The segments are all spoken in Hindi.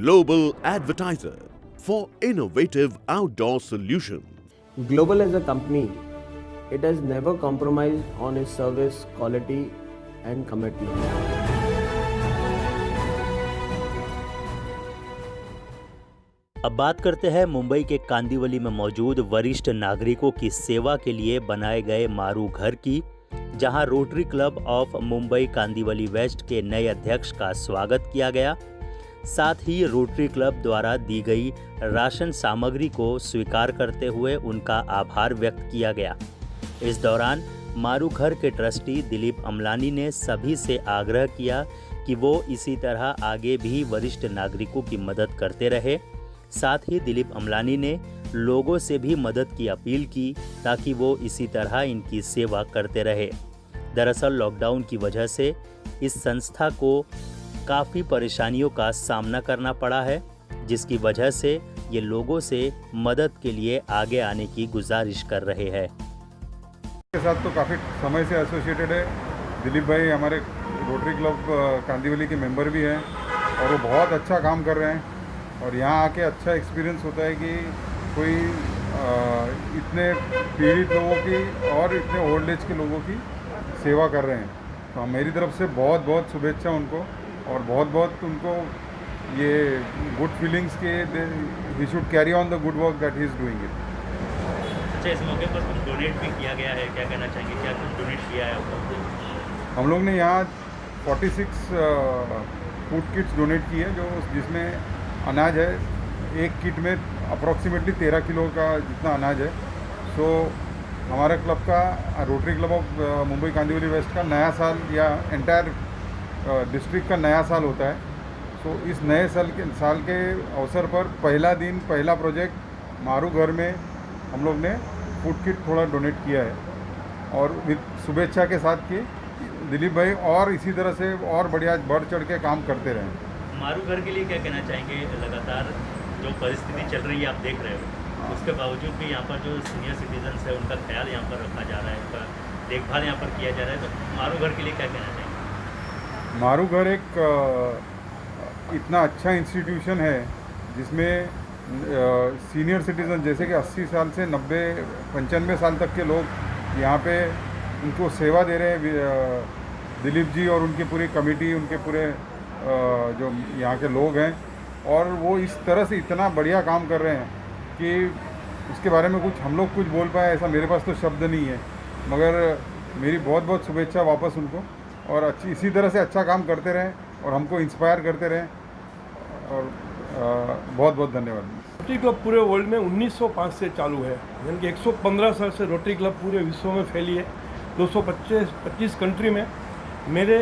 global advertiser for innovative outdoor solutions. Global as a company, it has never compromised on its service quality and commitment. अब बात करते हैं मुंबई के कांदिवली में मौजूद वरिष्ठ नागरिकों की सेवा के लिए बनाए गए मारू घर की, जहां Rotary Club of Mumbai Kandivali West के नए अध्यक्ष का स्वागत किया गया। साथ ही रोटरी क्लब द्वारा दी गई राशन सामग्री को स्वीकार करते हुए उनका आभार व्यक्त किया गया। इस दौरान मारू घर के ट्रस्टी दिलीप अमलानी ने सभी से आग्रह किया कि वो इसी तरह आगे भी वरिष्ठ नागरिकों की मदद करते रहे। साथ ही दिलीप अमलानी ने लोगों से भी मदद की अपील की ताकि वो इसी तरह इनकी सेवा करते रहे। दरअसल लॉकडाउन की वजह से इस संस्था को काफ़ी परेशानियों का सामना करना पड़ा है, जिसकी वजह से ये लोगों से मदद के लिए आगे आने की गुजारिश कर रहे हैं। के साथ तो काफ़ी समय से एसोसिएटेड है। दिलीप भाई हमारे रोटरी क्लब कांदिवली के मेंबर भी हैं और वो बहुत अच्छा काम कर रहे हैं। और यहाँ आके अच्छा एक्सपीरियंस होता है कि कोई इतने पीड़ित लोगों की और इतने ओल्ड एज के लोगों की सेवा कर रहे हैं। तो मेरी तरफ से बहुत बहुत शुभेच्छा उनको और बहुत बहुत उनको ये गुड फीलिंग्स के he should carry on the good work that he is doing it. अच्छा, इस मौके पर कुछ डोनेट भी किया गया है, क्या कहना चाहेंगे, क्या कुछ डोनेट किया है आपको? हम लोग ने यहाँ 46 फूड किट्स डोनेट की है, जो जिसमें अनाज है। एक किट में अप्रॉक्सीमेटली 13 किलो का जितना अनाज है। सो हमारा क्लब का Rotary Club of Mumbai Kandivali West का नया साल या एंटायर डिस्ट्रिक्ट का नया साल होता है। सो इस नए साल के अवसर पर पहला दिन पहला प्रोजेक्ट मारू घर में हम लोग ने फूड किट थोड़ा डोनेट किया है और विद शुभेच्छा के साथ कि दिलीप भाई और इसी तरह से और बढ़िया बढ़ चढ़ के काम करते रहें। मारू घर के लिए क्या कहना चाहेंगे? लगातार जो परिस्थिति चल रही है आप देख रहे हो, उसके बावजूद भी यहाँ पर जो सीनियर सिटीजन्स है उनका ख्याल यहाँ पर रखा जा रहा है, उनका देखभाल यहाँ पर किया जा रहा है। तो मारू घर के लिए क्या कहना चाहेंगे? मारू घर एक इतना अच्छा इंस्टीट्यूशन है जिसमें सीनियर सिटीज़न जैसे कि 80 साल से 95 साल तक के लोग यहाँ पे उनको सेवा दे रहे हैं। दिलीप जी और उनकी पूरी कमेटी, उनके पूरे जो यहाँ के लोग हैं, और वो इस तरह से इतना बढ़िया काम कर रहे हैं कि उसके बारे में कुछ हम लोग कुछ बोल पाए ऐसा मेरे पास तो शब्द नहीं है। मगर मेरी बहुत बहुत शुभेच्छा वापस उनको, और अच्छी इसी तरह से अच्छा काम करते रहें और हमको इंस्पायर करते रहें। और बहुत बहुत धन्यवाद। रोटरी क्लब पूरे वर्ल्ड में 1905 से चालू है, यानी कि 115 साल से रोटरी क्लब पूरे विश्व में फैली है। 225 कंट्री में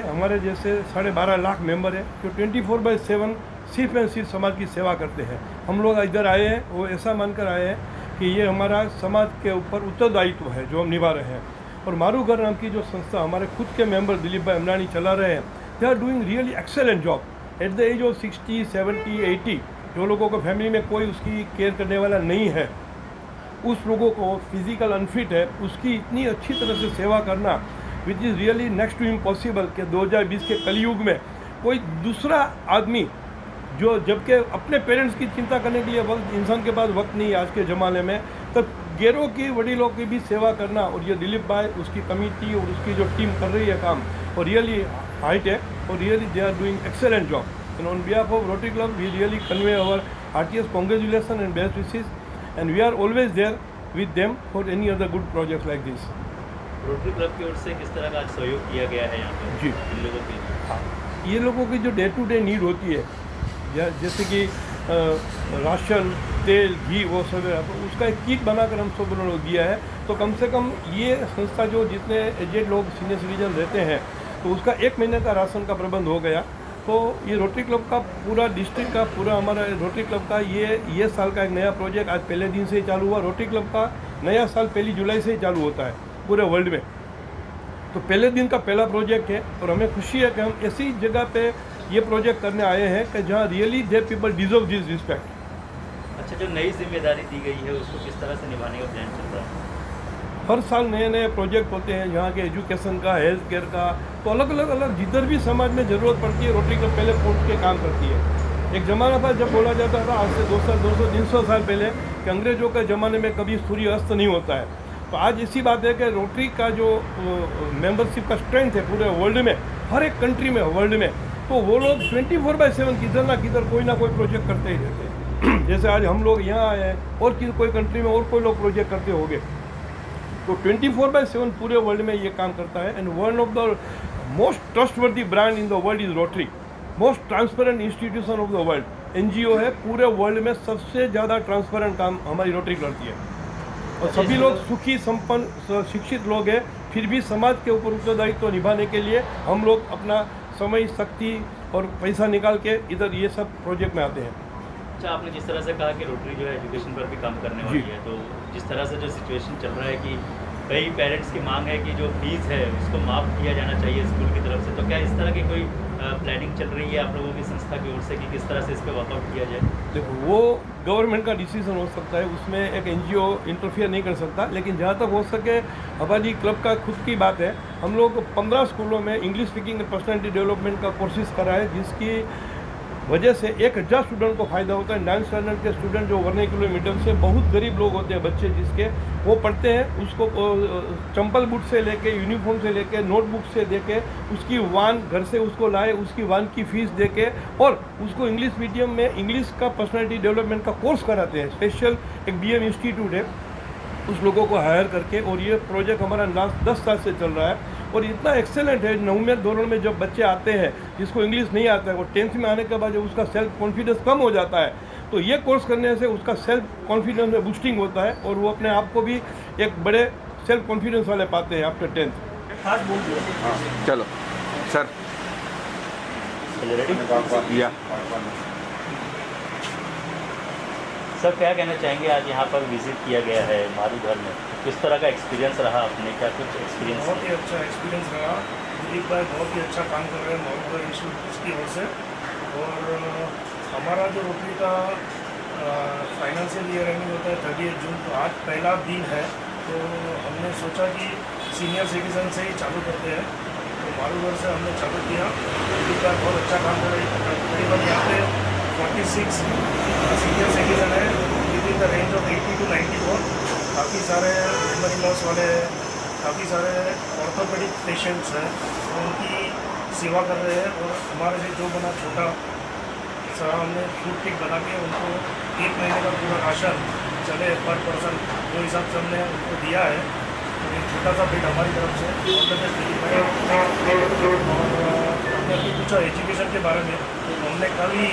हमारे जैसे 12.5 लाख मेंबर हैं जो 24/7 सिर्फ एंड सिर्फ समाज की सेवा करते हैं। हम लोग इधर आए हैं वो ऐसा मानकर आए हैं कि ये हमारा समाज के ऊपर उत्तरदायित्व है जो हम निभा रहे हैं। और मारू घर नाम की जो संस्था हमारे खुद के मेंबर दिलीप भाई अमलानी चला रहे हैं, they are doing really excellent job. At the age of 60, 70, 80 जो लोगों को फैमिली में कोई उसकी केयर करने वाला नहीं है, उस लोगों को फिजिकल अनफिट है, उसकी इतनी अच्छी तरह से सेवा करना which is really next to impossible कि 2020 के कलयुग में कोई दूसरा आदमी जो जबकि अपने पेरेंट्स की चिंता करने के लिए वक्त इंसान के पास वक्त नहीं है आज के ज़माने में, तब गैरों की वडीलों की भी सेवा करना। और ये दिलीप भाई, उसकी कमेटी और उसकी जो टीम कर रही है काम, और रियली हाइट है और really they are doing excellent job. And on behalf of Rotary Club we really convey our heartiest congratulation and best wishes, and we are always there with them for any other good project like this. Rotary Club की ओर से किस तरह का सहयोग किया गया है यहाँ पर जी इन लोगों के? ये लोगों की जो डे टू डे नीड होती है, जैसे कि राशन, तेल, घी, वो सब है, तो उसका एक किट बनाकर हम सब लोग दिया है। तो कम से कम ये संस्था जो जितने एजेड लोग सीनियर सिटीजन रहते हैं तो उसका 1 महीने का राशन का प्रबंध हो गया। तो ये रोटरी क्लब का पूरा डिस्ट्रिक्ट का पूरा हमारा रोटरी क्लब का ये साल का एक नया प्रोजेक्ट आज पहले दिन से ही चालू हुआ। रोटरी क्लब का नया साल 1 जुलाई से ही चालू होता है पूरे वर्ल्ड में, तो पहले दिन का पहला प्रोजेक्ट है। और हमें खुशी है कि हम ऐसी जगह पे ये प्रोजेक्ट करने आए हैं कि जहाँ really they people deserve this respect. अच्छा, जो नई जिम्मेदारी दी गई है उसको किस तरह से निभाने का प्लान चल रहा है? हर साल नए नए प्रोजेक्ट होते हैं यहाँ के एजुकेशन का, हेल्थ केयर का, तो अलग अलग जिधर भी समाज में ज़रूरत पड़ती है रोटरी क्लब पहले पहुँच के काम करती है। एक ज़माना था जब बोला जाता था आज से 200, 300 साल पहले कि अंग्रेज़ों के ज़माने में कभी सूर्य अस्त नहीं होता है। तो आज ऐसी बात है कि रोटरी का जो मेंबरशिप का स्ट्रेंथ है पूरे वर्ल्ड में, हर एक कंट्री में वर्ल्ड में, तो वो लोग 24/7 किधर ना किधर कोई ना कोई प्रोजेक्ट करते ही रहते हैं। जैसे आज हम लोग यहाँ आए हैं और कोई कंट्री में और कोई लोग प्रोजेक्ट करते होंगे, तो 24/7 पूरे वर्ल्ड में ये काम करता है। And one of the most trustworthy brand in the world is rotary, most transparent institution of the world. NGO है, पूरे वर्ल्ड में सबसे ज़्यादा ट्रांसपेरेंट काम हमारी रोटरी करती है। और सभी लोग सुखी, संपन्न, शिक्षित लोग हैं, फिर भी समाज के ऊपर उत्तरदायित्व निभाने के लिए हम लोग अपना समय, शक्ति और पैसा निकाल के इधर ये सब प्रोजेक्ट में आते हैं। अच्छा, आपने जिस तरह से कहा कि रोटरी जो है एजुकेशन पर भी काम करने वाली है, तो जिस तरह से जो सिचुएशन चल रहा है कि कई पेरेंट्स की मांग है कि जो फीस है उसको माफ़ किया जाना चाहिए स्कूल की तरफ से, तो क्या इस तरह की कोई प्लानिंग चल रही है आप लोगों की संस्था की ओर से कि किस तरह से इस पर वर्कआउट किया जाए? देखो, वो गवर्नमेंट का डिसीजन हो सकता है, उसमें एक NGO इंटरफियर नहीं कर सकता, लेकिन जहाँ तक हो सके हमारी क्लब का खुद की बात है, हम लोग 15 स्कूलों में English speaking and personality development का कोर्सेज कराए, जिसकी वजह से 1000 स्टूडेंट को फ़ायदा होता है। 9th स्टैंडर्ड के स्टूडेंट जो वर्नाक्युलर मीडियम से, बहुत गरीब लोग होते हैं बच्चे जिसके, वो पढ़ते हैं, उसको चंपल बूट से लेके, यूनिफॉर्म से लेके, नोटबुक से देके, उसकी वान घर से उसको लाए, उसकी वान की फ़ीस देके, और उसको इंग्लिश मीडियम में इंग्लिश का पर्सनैलिटी डेवलपमेंट का कोर्स कराते हैं। स्पेशल एक BM इंस्टीट्यूट है, उस लोगों को हायर करके, और ये प्रोजेक्ट हमारा लास्ट 10 साल से चल रहा है और इतना एक्सेलेंट है। 9वें दौर में जब बच्चे आते हैं जिसको इंग्लिश नहीं आता है, वो 10th में आने के बाद जब उसका सेल्फ कॉन्फिडेंस कम हो जाता है, तो ये कोर्स करने से उसका सेल्फ कॉन्फिडेंस में बूस्टिंग होता है और वो अपने आप को भी एक बड़े सेल्फ कॉन्फिडेंस वाले पाते हैं आफ्टर 10th। हाँ, चलो सर, या सर, क्या कहना चाहेंगे? आज यहाँ पर विजिट किया गया है मारू घर में, किस तरह का एक्सपीरियंस रहा आपने? क्या कुछ एक्सपीरियंस? बहुत ही अच्छा एक्सपीरियंस रहा। दिलीप भाई बहुत ही अच्छा काम कर रहे हैं मारू घर इंस्टीट्यूट की ओर से, और हमारा जो रोटरी का फाइनेंशियल ईयर एंडिंग होता है 30 जून, तो आज पहला दिन है, तो हमने सोचा कि सीनियर सिटीजन से ही चालू करते हैं, तो मारू घर से हमने चालू किया। दिलीप भाई बहुत अच्छा काम कर रहे हैं। करीबन यहाँ पे 46 सीनियर सिटीजन है with in the range of 80 to 94। काफ़ी सारे मेमोरी लॉस वाले हैं, काफ़ी सारे ऑर्थोपेडिक पेशेंट्स हैं, उनकी सेवा कर रहे हैं। और हमारे से जो बना छोटा सा हमने फूड किट बना के उनको 1 महीने का पूरा राशन चले पर पर्सन, जो हिसाब से हमने उनको दिया है, तो एक छोटा सा बिट हमारी तरफ से। और हमने अभी पूछा एजुकेशन के बारे में, हमने कल ही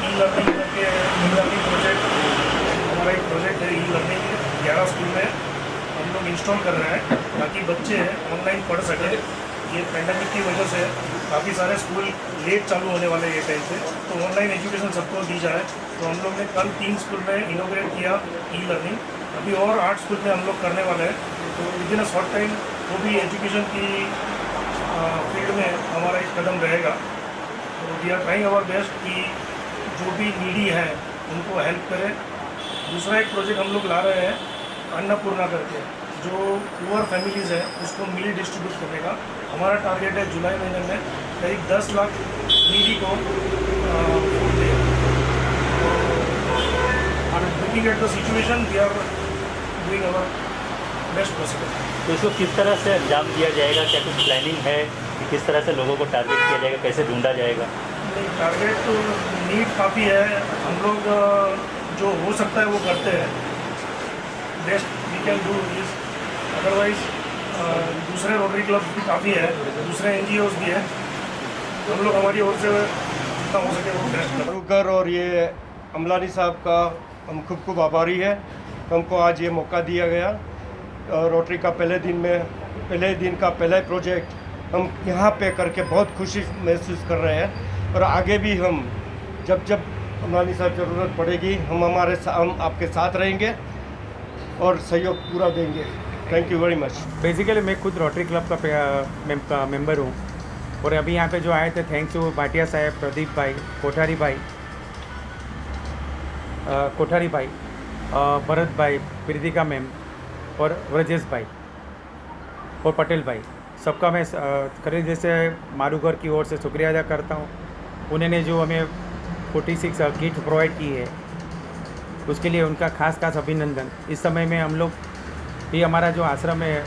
ई-लर्निंग करके ई-लर्निंग प्रोजेक्ट, हमारा एक प्रोजेक्ट है ई-लर्निंग 11 स्कूल में हम लोग इंस्टॉल कर रहे हैं ताकि बच्चे ऑनलाइन पढ़ सकें। ये पैंडेमिक की वजह से काफ़ी सारे स्कूल लेट चालू होने वाले ये टाइम पे, तो ऑनलाइन एजुकेशन सबको दी जाए। तो हम लोग ने कल 3 स्कूल में इनोग्रेट किया ई-लर्निंग, अभी और 8 स्कूल में हम लोग करने वाले हैं। तो with in a short time वो भी एजुकेशन की फील्ड में हमारा एक कदम रहेगा। तो we are trying our best कि जो भी नीडी है उनको हेल्प करें। दूसरा एक प्रोजेक्ट हम लोग ला रहे हैं अन्नपूर्णा करके, जो पुअर फैमिलीज़ है उसको मील डिस्ट्रीब्यूट करने का हमारा टारगेट है। जुलाई महीने में करीब 10 लाख नीडी को फूड दें। Looking at the situation we are doing our best possible. तो इसको किस तरह से अंजाम दिया जाएगा? क्या कुछ प्लानिंग है कि किस तरह से लोगों को टारगेट किया जाएगा, कैसे ढूंढा जाएगा? नहीं, टारगेट तो नीड काफ़ी है, हम लोग जो हो सकता है वो करते हैं, best we can do is. Otherwise दूसरे रोटरी क्लब भी काफ़ी है, दूसरे NGOs भी है, हम लोग हमारी ओर से जितना हो सके वो बेस्ट कर। और ये अमलानी साहब का हम खूब आभारी है, हमको आज ये मौका दिया गया। रोटरी का पहले दिन का पहला प्रोजेक्ट हम यहाँ पे करके बहुत खुशी महसूस कर रहे हैं। और आगे भी हम जब अमलानी साहब ज़रूरत पड़ेगी हम आपके साथ रहेंगे और सहयोग पूरा देंगे। Thank you very much. Basically मैं खुद रोटरी क्लब का मेंबर हूँ और अभी यहाँ पे जो आए थे, थैंक्स टू भाटिया साहब, प्रदीप भाई, कोठारी भाई, भरत भाई, प्रीतिका मैम और व्रजेश भाई और पटेल भाई, सबका मैं खरीद जैसे मारू घर की ओर से शुक्रिया अदा करता हूँ। उन्होंने जो हमें 46 किट प्रोवाइड की है, उसके लिए उनका खास अभिनंदन। इस समय में हम लोग ये हमारा जो आश्रम है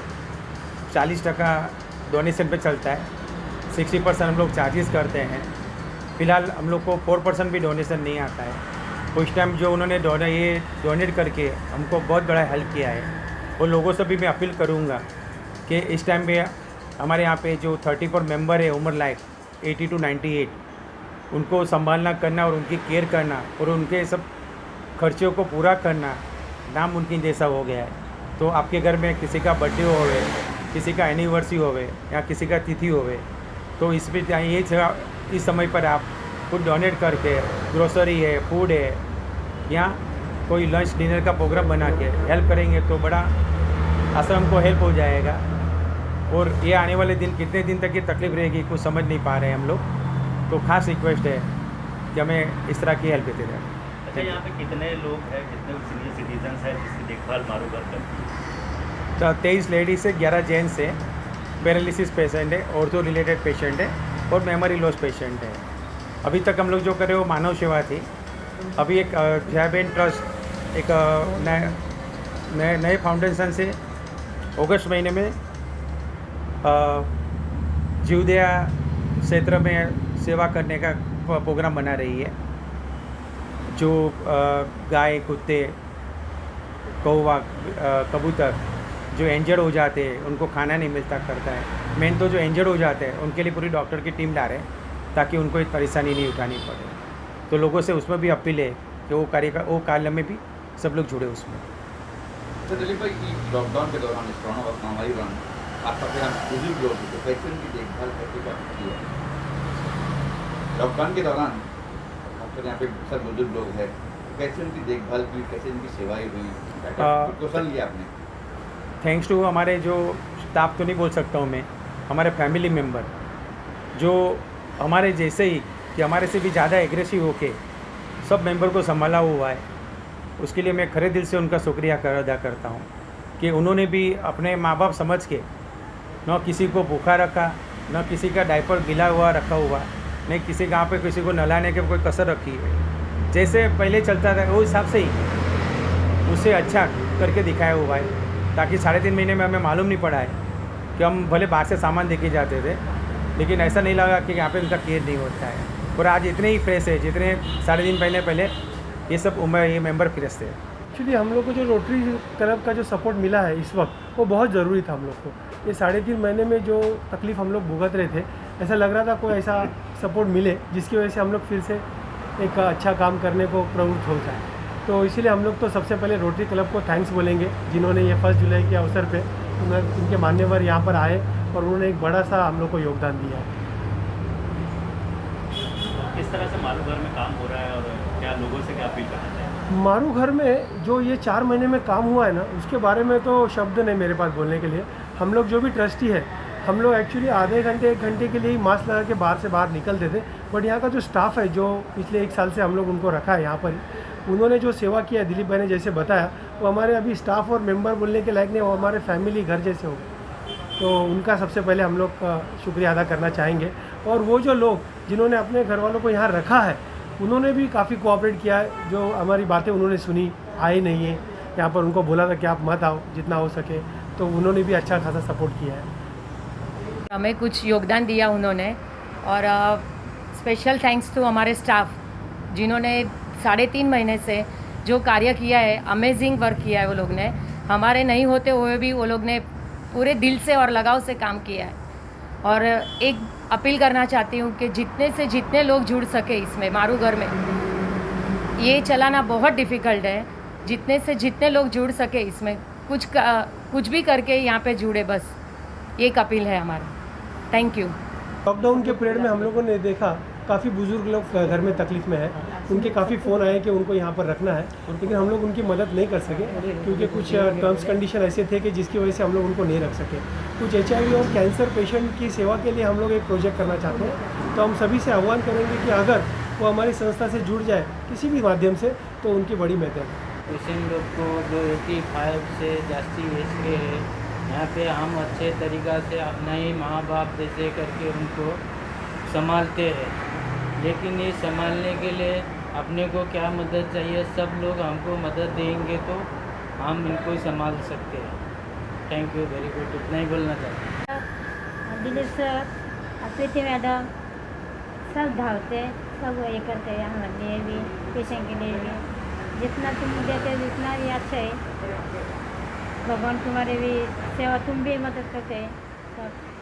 40% डोनेशन पे चलता है, 60% हम लोग चार्जेस करते हैं। फ़िलहाल हम लोग को 4% भी डोनेशन नहीं आता है। उस टाइम जो उन्होंने डोनेट करके हमको बहुत बड़ा हेल्प किया है, वो लोगों से भी मैं अपील करूँगा कि इस टाइम पे हमारे यहाँ पे जो 34 मेंबर है उम्र लायक 80 to 98, उनको संभालना करना और उनकी केयर करना और उनके सब खर्चों को पूरा करना नामुमकिन जैसा हो गया है। तो आपके घर में किसी का बर्थडे होवे, किसी का एनिवर्सरी होवे या किसी का तिथि होवे, तो इसमें ये इस समय पर आप कुछ डोनेट करके ग्रोसरी है, फूड है या कोई लंच डिनर का प्रोग्राम बना के हेल्प करेंगे तो बड़ा आश्रम को हेल्प हो जाएगा। और ये आने वाले दिन कितने दिन तक ये तकलीफ रहेगी कुछ समझ नहीं पा रहे हैं हम लोग, तो खास रिक्वेस्ट है कि हमें इस तरह की हेल्प देते रहें। अच्छा, यहाँ पे कितने लोग हैं, कितने सीनियर सिटीजन हैं जिसकी देखभाल मारू घर करती है? तो 23 लेडीज़ है, 11 जेंट्स है, पैरालिसिस पेशेंट है, ऑर्थो रिलेटेड पेशेंट है और मेमोरी लॉस पेशेंट है। अभी तक हम लोग जो कर रहे हो मानव सेवा थी। अभी एक जयाबेन ट्रस्ट एक नए फाउंडेशन से अगस्त महीने में जीवदया क्षेत्र में सेवा करने का प्रोग्राम बना रही है। जो गाय, कुत्ते, कौवा, कबूतर जो इंजर्ड हो जाते हैं, उनको खाना नहीं मिलता करता है। मेन तो जो इंजर्ड हो जाते हैं उनके लिए पूरी डॉक्टर की टीम ला रहे हैं ताकि उनको एक परेशानी नहीं उठानी पड़े। तो लोगों से उसमें भी अपील है कि वो कार्य में भी सब लोग जुड़े उसमें। तो दिलीप भाई, लॉकडाउन के दौरान इस कोरोना महामारी के दौरान आपका क्या बुजुर्ग लोग तो कैसे उनकी देखभाल करके क्या की है? लॉकडाउन के दौरान आपके यहाँ पे सब बुजुर्ग लोग हैं, कैसे उनकी देखभाल की, कैसे उनकी सेवाएं हुई, क्वेश्चन लिया आपने? थैंक्स टू हमारे जो स्टाफ तो नहीं बोल सकता हूँ मैं, हमारे फैमिली मेम्बर जो हमारे जैसे ही कि हमारे से भी ज़्यादा एग्रेसिव होके सब मेंबर को संभाला हुआ है, उसके लिए मैं खरे दिल से उनका शुक्रिया अदा करता हूँ कि उन्होंने भी अपने माँ बाप समझ के न किसी को भूखा रखा, न किसी का डायपर गिला हुआ रखा हुआ, नहीं किसी यहाँ पे किसी को नहलाने के कोई कसर रखी है। जैसे पहले चलता था वो हिसाब से ही उससे अच्छा करके दिखाया हुआ है, ताकि 3.5 महीने में हमें मालूम नहीं पड़ा है कि हम भले बाहर से सामान देके जाते थे, लेकिन ऐसा नहीं लगा कि यहाँ पे उनका केयर नहीं होता है। और आज इतने ही फ्रेश है जितने 3.5 दिन पहले ये सब ये मेंबर फ्रेश थे। एक्चुअली हम लोग को जो रोटरी क्लब का जो सपोर्ट मिला है इस वक्त, वो बहुत ज़रूरी था हम लोग को। ये 3.5 महीने में जो तकलीफ़ हम लोग भुगत रहे थे, ऐसा लग रहा था कोई ऐसा सपोर्ट मिले जिसकी वजह से हम लोग फिर से एक अच्छा काम करने को प्रवृत्त हो जाए। तो इसीलिए हम लोग तो सबसे पहले रोटरी क्लब को थैंक्स बोलेंगे, जिन्होंने ये 1 जुलाई के अवसर पे उनके मान्यवर यहाँ पर आए और उन्होंने एक बड़ा सा हम लोग को योगदान दिया है। किस तरह से मारू घर में काम हो रहा है और क्या लोगों से क्या अपील करना चाहिए? मारू घर में जो ये 4 महीने में काम हुआ है ना, उसके बारे में तो शब्द नहीं मेरे पास बोलने के लिए। हम लोग जो भी ट्रस्टी है, हम लोग एक्चुअली आधे घंटे 1 घंटे के लिए ही मास्क लगा के बाहर निकलते थे, बट यहाँ का जो स्टाफ है जो पिछले 1 साल से हम लोग उनको रखा है यहाँ पर, उन्होंने जो सेवा किया है, दिलीप भाई ने जैसे बताया, वो हमारे अभी स्टाफ और मेंबर बोलने के लायक नहीं, वो हमारे फैमिली घर जैसे हो गए। तो उनका सबसे पहले हम लोग का शुक्रिया अदा करना चाहेंगे। और वो जो लोग जिन्होंने अपने घर वालों को यहाँ रखा है, उन्होंने भी काफ़ी कोऑपरेट किया है। जो हमारी बातें उन्होंने सुनी, आए नहीं है यहाँ पर, उनको बोला था कि आप मत आओ जितना हो सके, तो उन्होंने भी अच्छा खासा सपोर्ट किया है। हमें कुछ योगदान दिया उन्होंने, और स्पेशल थैंक्स टू हमारे स्टाफ जिन्होंने 3.5 महीने से जो कार्य किया है, अमेजिंग वर्क किया है वो लोग ने। हमारे नहीं होते हुए भी वो लोग ने पूरे दिल से और लगाव से काम किया है। और एक अपील करना चाहती हूँ कि जितने से जितने लोग जुड़ सके इसमें, मारू घर में ये चलाना बहुत डिफ़िकल्ट है, जितने से जितने लोग जुड़ सके इसमें, कुछ भी करके यहाँ पे जुड़े, बस ये एक अपील है हमारा। Thank you. लॉकडाउन के पीरियड में हम लोगों ने देखा काफ़ी बुजुर्ग लोग घर में तकलीफ़ में है, उनके काफ़ी फ़ोन आए कि उनको यहाँ पर रखना है, लेकिन हम लोग उनकी मदद नहीं कर सके क्योंकि कुछ टर्म्स कंडीशन ऐसे थे कि जिसकी वजह से हम लोग उनको नहीं रख सके। कुछ HIV और कैंसर पेशेंट की सेवा के लिए हम लोग एक प्रोजेक्ट करना चाहते हैं, तो हम सभी से आह्वान करेंगे कि अगर वो हमारी संस्था से जुड़ जाए किसी भी माध्यम से, तो उनकी बड़ी मदद है। पेशेंट लोग को जो 85 से जास्ती एज के है, यहाँ पे हम अच्छे तरीक़ा से अपना ही माँ बाप जैसे करके उनको संभालते हैं। लेकिन ये संभालने के लिए अपने को क्या मदद चाहिए, सब लोग हमको मदद देंगे तो हम इनको संभाल सकते हैं। थैंक यू, वेरी गुड, इतना ही बोलना चाहते हैं। दिलीप सर, प्रीति मैडम सब धावते, सब ये करते हैं हमारे लिए भी, पेशेंट के लिए भी। जितना तुम देते हो जितना भी अच्छा है, भगवान तुम्हारे भी सेवा, तुम भी मदद करते हैं सब।